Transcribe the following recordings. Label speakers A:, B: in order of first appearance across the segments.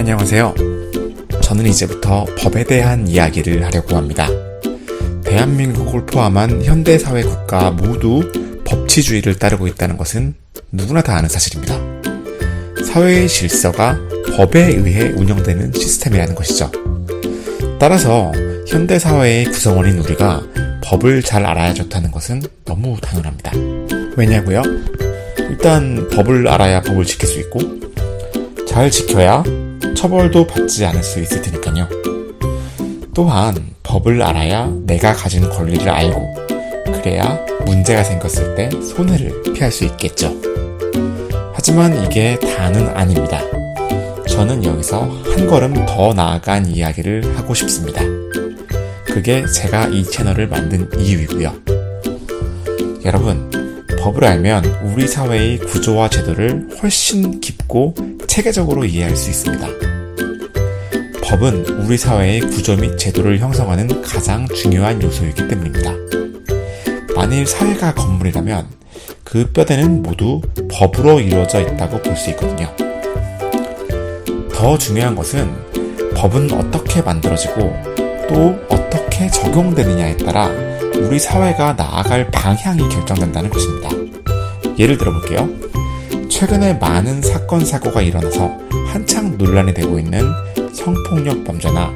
A: 안녕하세요. 저는 이제부터 법에 대한 이야기를 하려고 합니다. 대한민국을 포함한 현대사회 국가 모두 법치주의를 따르고 있다는 것은 누구나 다 아는 사실입니다. 사회의 질서가 법에 의해 운영되는 시스템이라는 것이죠. 따라서 현대사회의 구성원인 우리가 법을 잘 알아야 좋다는 것은 너무 당연합니다. 왜냐고요? 일단 법을 알아야 법을 지킬 수 있고 잘 지켜야 처벌도 받지 않을 수 있을 테니까요. 또한 법을 알아야 내가 가진 권리를 알고 그래야 문제가 생겼을 때 손해를 피할 수 있겠죠. 하지만 이게 다는 아닙니다. 저는 여기서 한 걸음 더 나아간 이야기를 하고 싶습니다. 그게 제가 이 채널을 만든 이유이고요. 여러분, 법을 알면 우리 사회의 구조와 제도를 훨씬 깊고 체계적으로 이해할 수 있습니다. 법은 우리 사회의 구조 및 제도를 형성하는 가장 중요한 요소이기 때문입니다. 만일 사회가 건물이라면 그 뼈대는 모두 법으로 이루어져 있다고 볼 수 있거든요. 더 중요한 것은 법은 어떻게 만들어지고 또 어떻게 적용되느냐에 따라 우리 사회가 나아갈 방향이 결정된다는 것입니다. 예를 들어볼게요. 최근에 많은 사건, 사고가 일어나서 한창 논란이 되고 있는 성폭력 범죄나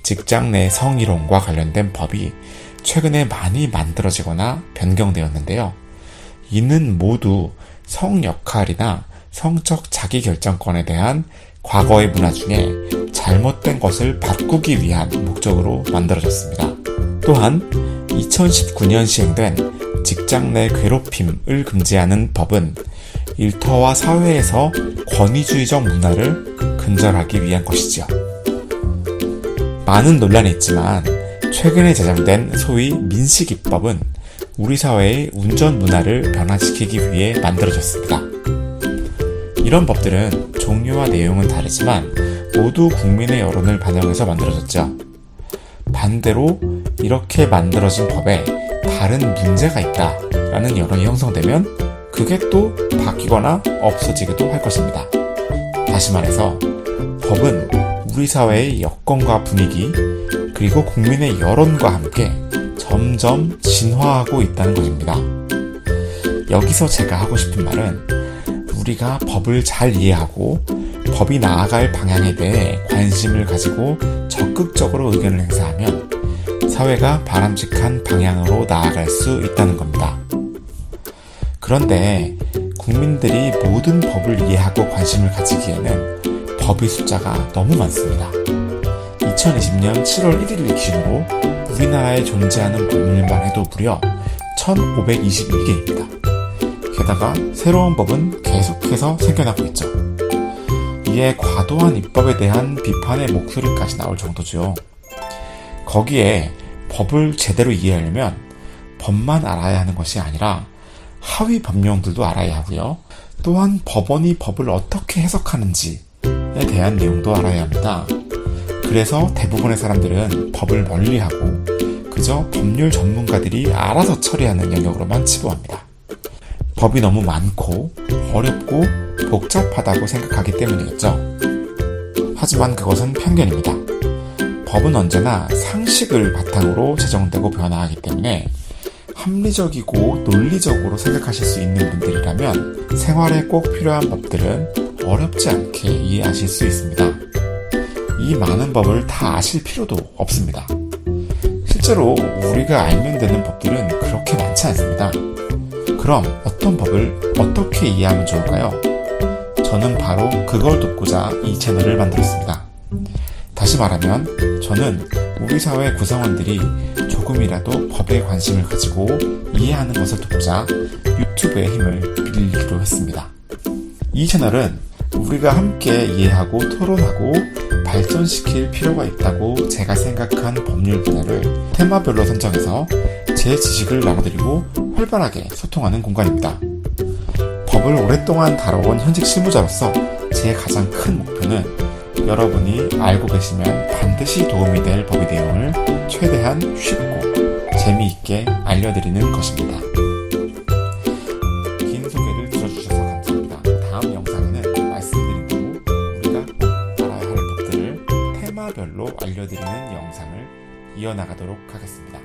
A: 직장 내 성희롱과 관련된 법이 최근에 많이 만들어지거나 변경되었는데요. 이는 모두 성 역할이나 성적 자기결정권에 대한 과거의 문화 중에 잘못된 것을 바꾸기 위한 목적으로 만들어졌습니다. 또한 2019년 시행된 직장 내 괴롭힘을 금지하는 법은 일터와 사회에서 권위주의적 문화를 근절하기 위한 것이지요. 많은 논란이 있지만 최근에 제정된 소위 민식이법은 우리 사회의 운전 문화를 변화시키기 위해 만들어졌습니다. 이런 법들은 종류와 내용은 다르지만 모두 국민의 여론을 반영해서 만들어졌죠. 반대로 이렇게 만들어진 법에 다른 문제가 있다라는 여론이 형성되면 그게 또 바뀌거나 없어지기도 할 것입니다. 다시 말해서 법은 우리 사회의 여건과 분위기 그리고 국민의 여론과 함께 점점 진화하고 있다는 것입니다. 여기서 제가 하고 싶은 말은 우리가 법을 잘 이해하고 법이 나아갈 방향에 대해 관심을 가지고 적극적으로 의견을 행사하면 사회가 바람직한 방향으로 나아갈 수 있다는 겁니다. 그런데 국민들이 모든 법을 이해하고 관심을 가지기에는 법의 숫자가 너무 많습니다. 2020년 7월 1일 기준으로 우리나라에 존재하는 법률만 해도 무려 1522개입니다. 게다가 새로운 법은 계속해서 생겨나고 있죠. 이에 과도한 입법에 대한 비판의 목소리까지 나올 정도죠. 거기에 법을 제대로 이해하려면 법만 알아야 하는 것이 아니라 하위 법령들도 알아야 하고요. 또한 법원이 법을 어떻게 해석하는지에 대한 내용도 알아야 합니다. 그래서 대부분의 사람들은 법을 멀리하고 그저 법률 전문가들이 알아서 처리하는 영역으로만 치부합니다. 법이 너무 많고 어렵고 복잡하다고 생각하기 때문이겠죠. 하지만 그것은 편견입니다. 법은 언제나 상식을 바탕으로 제정되고 변화하기 때문에 합리적이고 논리적으로 생각하실 수 있는 분들이라면 생활에 꼭 필요한 법들은 어렵지 않게 이해하실 수 있습니다. 이 많은 법을 다 아실 필요도 없습니다. 실제로 우리가 알면 되는 법들은 그렇게 많지 않습니다. 그럼 어떤 법을 어떻게 이해하면 좋을까요? 저는 바로 그걸 돕고자 이 채널을 만들었습니다. 다시 말하면 저는 우리 사회 구성원들이 조금이라도 법에 관심을 가지고 이해하는 것을 돕자 유튜브의 힘을 빌리기로 했습니다. 이 채널은 우리가 함께 이해하고 토론하고 발전시킬 필요가 있다고 제가 생각한 법률 분야를 테마별로 선정해서 제 지식을 나눠드리고 활발하게 소통하는 공간입니다. 법을 오랫동안 다뤄온 현직 실무자로서 제 가장 큰 목표는 여러분이 알고 계시면 반드시 도움이 될 법의 내용을 최대한 쉽고 재미있게 알려드리는 것입니다. 긴 소개를 들어주셔서 감사합니다. 다음 영상에는 말씀드린 대로 우리가 꼭 알아야 할 테마별로 알려드리는 영상을 이어나가도록 하겠습니다.